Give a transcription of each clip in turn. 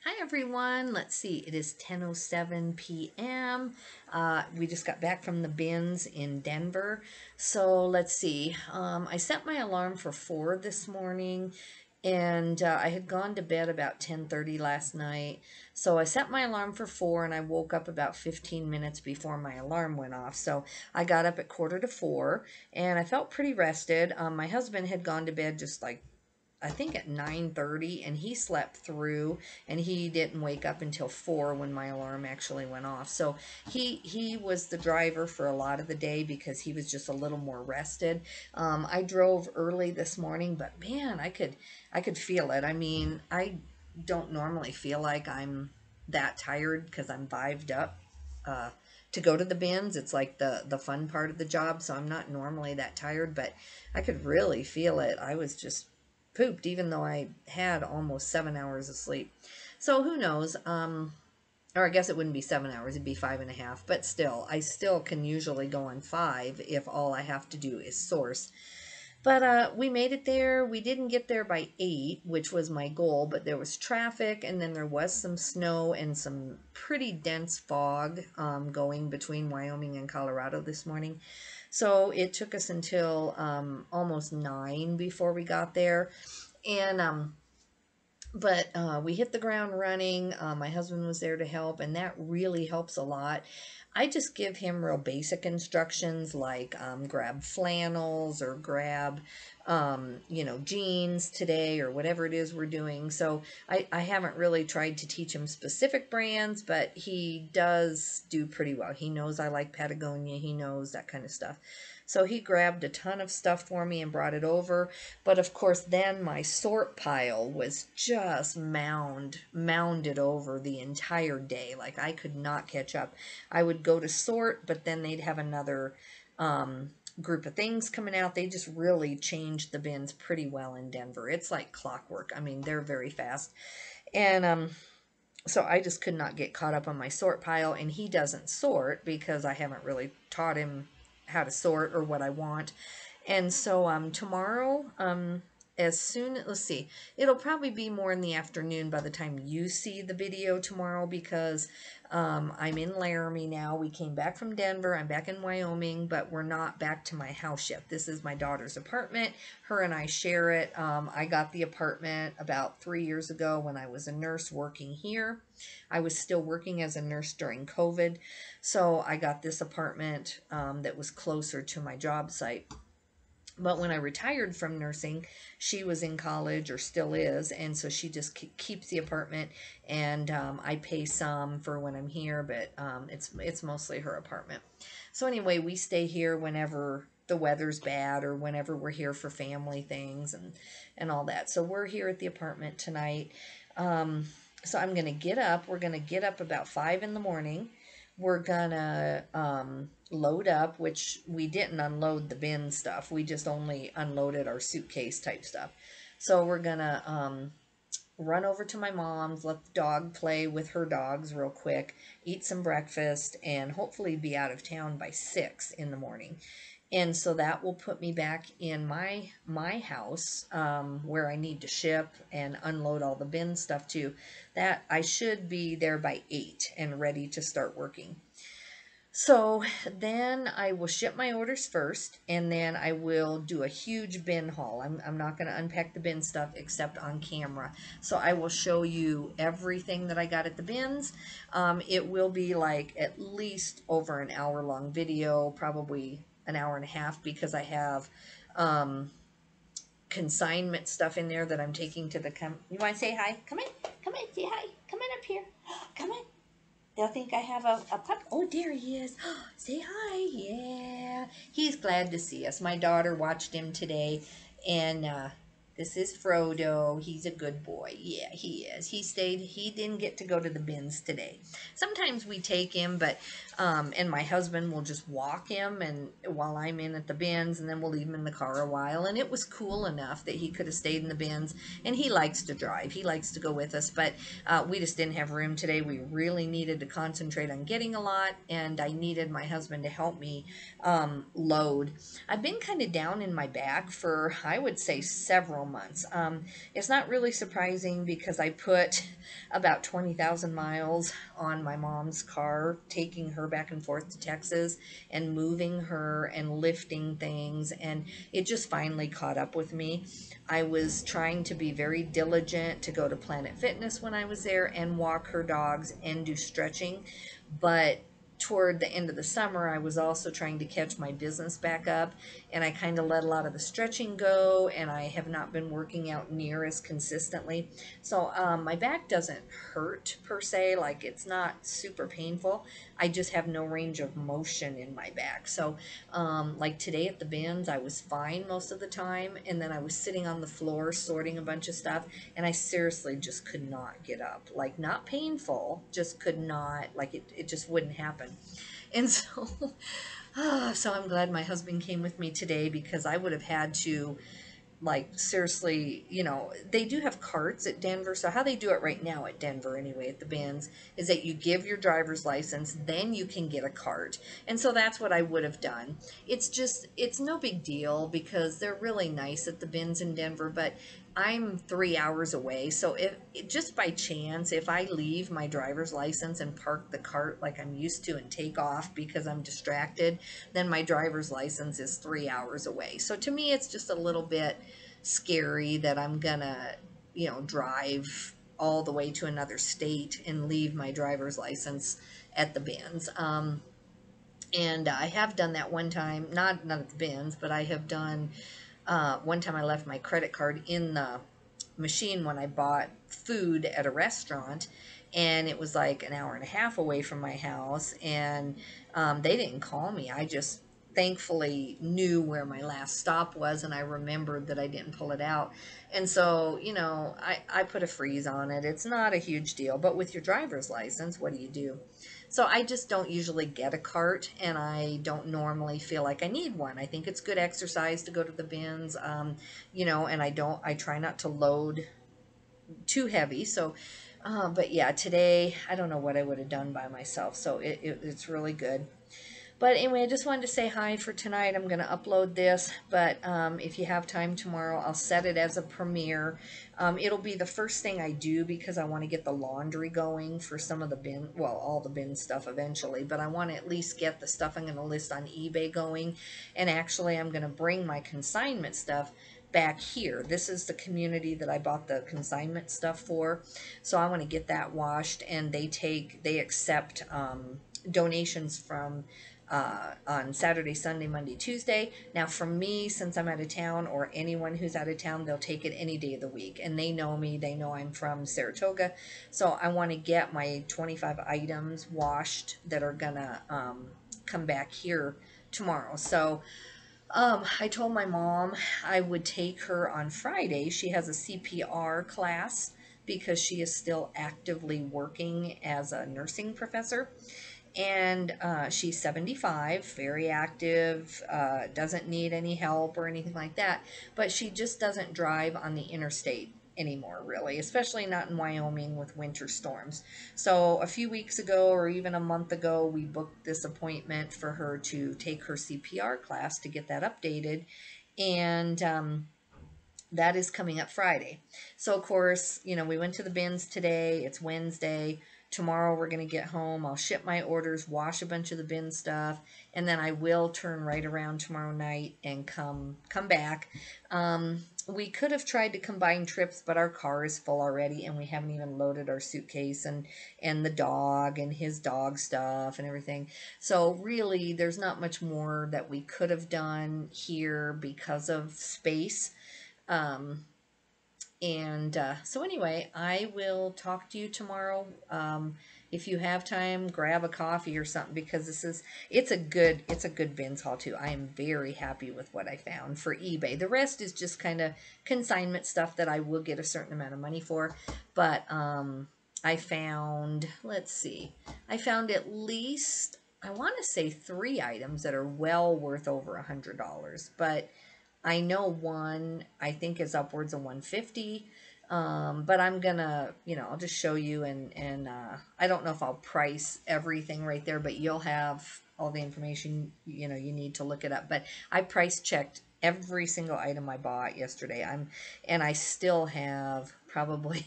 Hi everyone. Let's see. It is 10:07 p.m. We just got back from the bins in Denver. So let's see. I set my alarm for 4 this morning, and I had gone to bed about 10:30 last night. So I set my alarm for 4, and I woke up about 15 minutes before my alarm went off. So I got up at quarter to 4, and I felt pretty rested. My husband had gone to bed just like I think at 9:30, and he slept through, and he didn't wake up until 4 when my alarm actually went off. So he was the driver for a lot of the day because he was just a little more rested. I drove early this morning, but man, I could feel it. I mean, I don't normally feel like I'm that tired because I'm vived up uh, to go to the bins. It's like the fun part of the job, so I'm not normally that tired, but I could really feel it. I was just pooped, even though I had almost 7 hours of sleep. So who knows? Or I guess it wouldn't be 7 hours, it'd be 5.5. But still, I still can usually go on 5 if all I have to do is source. But we made it there. We didn't get there by 8, which was my goal, but there was traffic, and then there was some snow and some pretty dense fog going between Wyoming and Colorado this morning. So it took us until almost 9 before we got there. And but we hit the ground running. My husband was there to help, and that really helps a lot. I just give him real basic instructions like grab flannels or grab, jeans today or whatever it is we're doing. So I haven't really tried to teach him specific brands, but he does do pretty well. He knows I like Patagonia. He knows that kind of stuff. So he grabbed a ton of stuff for me and brought it over. But of course, then my sort pile was just mounded over the entire day. Like I could not catch up. I would go to sort, but then they'd have another group of things coming out. They just really changed the bins pretty well in Denver. It's like clockwork. I mean, they're very fast. And so I just could not get caught up on my sort pile, and he doesn't sort because I haven't really taught him how to sort or what I want. And so tomorrow, as soon, let's see, it'll probably be more in the afternoon by the time you see the video tomorrow because I'm in Laramie now. We came back from Denver. I'm back in Wyoming, but we're not back to my house yet. This is my daughter's apartment. Her and I share it. I got the apartment about 3 years ago when I was a nurse working here. I was still working as a nurse during COVID, so I got this apartment that was closer to my job site. But when I retired from nursing, she was in college or still is, and so she just keeps the apartment, and I pay some for when I'm here, but it's mostly her apartment. So anyway, we stay here whenever the weather's bad or whenever we're here for family things and all that. So we're here at the apartment tonight. So I'm gonna get up. We're gonna get up about 5 in the morning. We're gonna load up, which we didn't unload the bin stuff. We just only unloaded our suitcase type stuff. So we're gonna run over to my mom's, let the dog play with her dogs real quick, eat some breakfast, and hopefully be out of town by 6 in the morning. And so that will put me back in my house where I need to ship and unload all the bin stuff too. That I should be there by 8 and ready to start working. So then I will ship my orders first, and then I will do a huge bin haul. I'm not going to unpack the bin stuff except on camera. So I will show you everything that I got at the bins. It will be like at least over an hour long video, probably an hour and a half, because I have consignment stuff in there that I'm taking to the you want to say hi? Come in, say hi. Come on up here. Come on. They'll think I have a pup. Oh, there he is. Say hi. Yeah. He's glad to see us. My daughter watched him today, and this is Frodo. He's a good boy. Yeah, he is. He didn't get to go to the bins today. Sometimes we take him, but, and my husband will just walk him and while I'm in at the bins, and then we'll leave him in the car a while. And it was cool enough that he could have stayed in the bins, and he likes to drive. He likes to go with us, but we just didn't have room today. We really needed to concentrate on getting a lot, and I needed my husband to help me load. I've been kind of down in my back for, I would say, several several months. It's not really surprising because I put about 20,000 miles on my mom's car, taking her back and forth to Texas and moving her and lifting things, and it just finally caught up with me. I was trying to be very diligent to go to Planet Fitness when I was there and walk her dogs and do stretching, but toward the end of the summer, I was also trying to catch my business back up, and I kind of let a lot of the stretching go, and I have not been working out near as consistently. So my back doesn't hurt per se, like it's not super painful. I just have no range of motion in my back. So like today at the bins, I was fine most of the time, and then I was sitting on the floor sorting a bunch of stuff, and I seriously just could not get up. Like, not painful, just could not, like it just wouldn't happen. And so, so I'm glad my husband came with me today, because I would have had to, like, seriously, they do have carts at Denver. So how they do it right now at Denver, anyway, at the bins, is that you give your driver's license, then you can get a cart. And so that's what I would have done. It's no big deal because they're really nice at the bins in Denver, but I'm 3 hours away. So if just by chance, if I leave my driver's license and park the cart like I'm used to and take off because I'm distracted, then my driver's license is 3 hours away. So to me, it's just a little bit scary that I'm gonna, drive all the way to another state and leave my driver's license at the bins. And I have done that one time, not at the bins, but I have done, one time I left my credit card in the machine when I bought food at a restaurant, and it was like an hour and a half away from my house, and they didn't call me. I just thankfully knew where my last stop was, and I remembered that I didn't pull it out. And so, I put a freeze on it. It's not a huge deal, but with your driver's license, what do you do? So I just don't usually get a cart, and I don't normally feel like I need one. I think it's good exercise to go to the bins, and I try not to load too heavy. So, but yeah, today, I don't know what I would have done by myself. So it's really good. But anyway, I just wanted to say hi for tonight. I'm going to upload this, but if you have time tomorrow, I'll set it as a premiere. It'll be the first thing I do because I want to get the laundry going for some of the bin, well, all the bin stuff eventually, but I want to at least get the stuff I'm going to list on eBay going. And actually, I'm going to bring my consignment stuff back here. This is the community that I bought the consignment stuff for. So I want to get that washed, and they accept donations from on Saturday, Sunday, Monday, Tuesday. Now, for me, since I'm out of town, or anyone who's out of town, they'll take it any day of the week. And they know me. They know I'm from Saratoga. So I want to get my 25 items washed that are going to come back here tomorrow. So I told my mom I would take her on Friday. She has a CPR class because she is still actively working as a nursing professor. And she's 75, very active, doesn't need any help or anything like that. But she just doesn't drive on the interstate anymore, really, especially not in Wyoming with winter storms. So a few weeks ago, or even a month ago, we booked this appointment for her to take her CPR class to get that updated. And that is coming up Friday. So, of course, we went to the bins today. It's Wednesday. Tomorrow we're going to get home. I'll ship my orders, wash a bunch of the bin stuff, and then I will turn right around tomorrow night and come back. We could have tried to combine trips, but our car is full already, and we haven't even loaded our suitcase and the dog and his dog stuff and everything. So really, there's not much more that we could have done here because of space. So anyway, I will talk to you tomorrow. If you have time, grab a coffee or something, because it's a good bins haul too. I am very happy with what I found for eBay. The rest is just kind of consignment stuff that I will get a certain amount of money for. But I found, let's see, I found at least, I want to say 3 items that are well worth over $100. But I know one I think is upwards of 150. But I'm gonna, I'll just show you, and I don't know if I'll price everything right there, but you'll have all the information you need to look it up. But I price checked every single item I bought yesterday. And I still have probably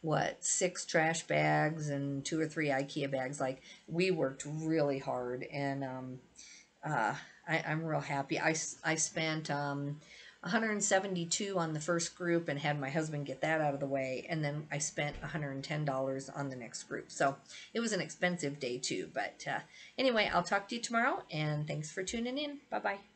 what, 6 trash bags and 2 or 3 IKEA bags. Like, we worked really hard, and uh, I'm real happy. I spent 172 on the first group and had my husband get that out of the way, and then I spent $110 on the next group. So it was an expensive day too. But anyway, I'll talk to you tomorrow, and thanks for tuning in. Bye bye.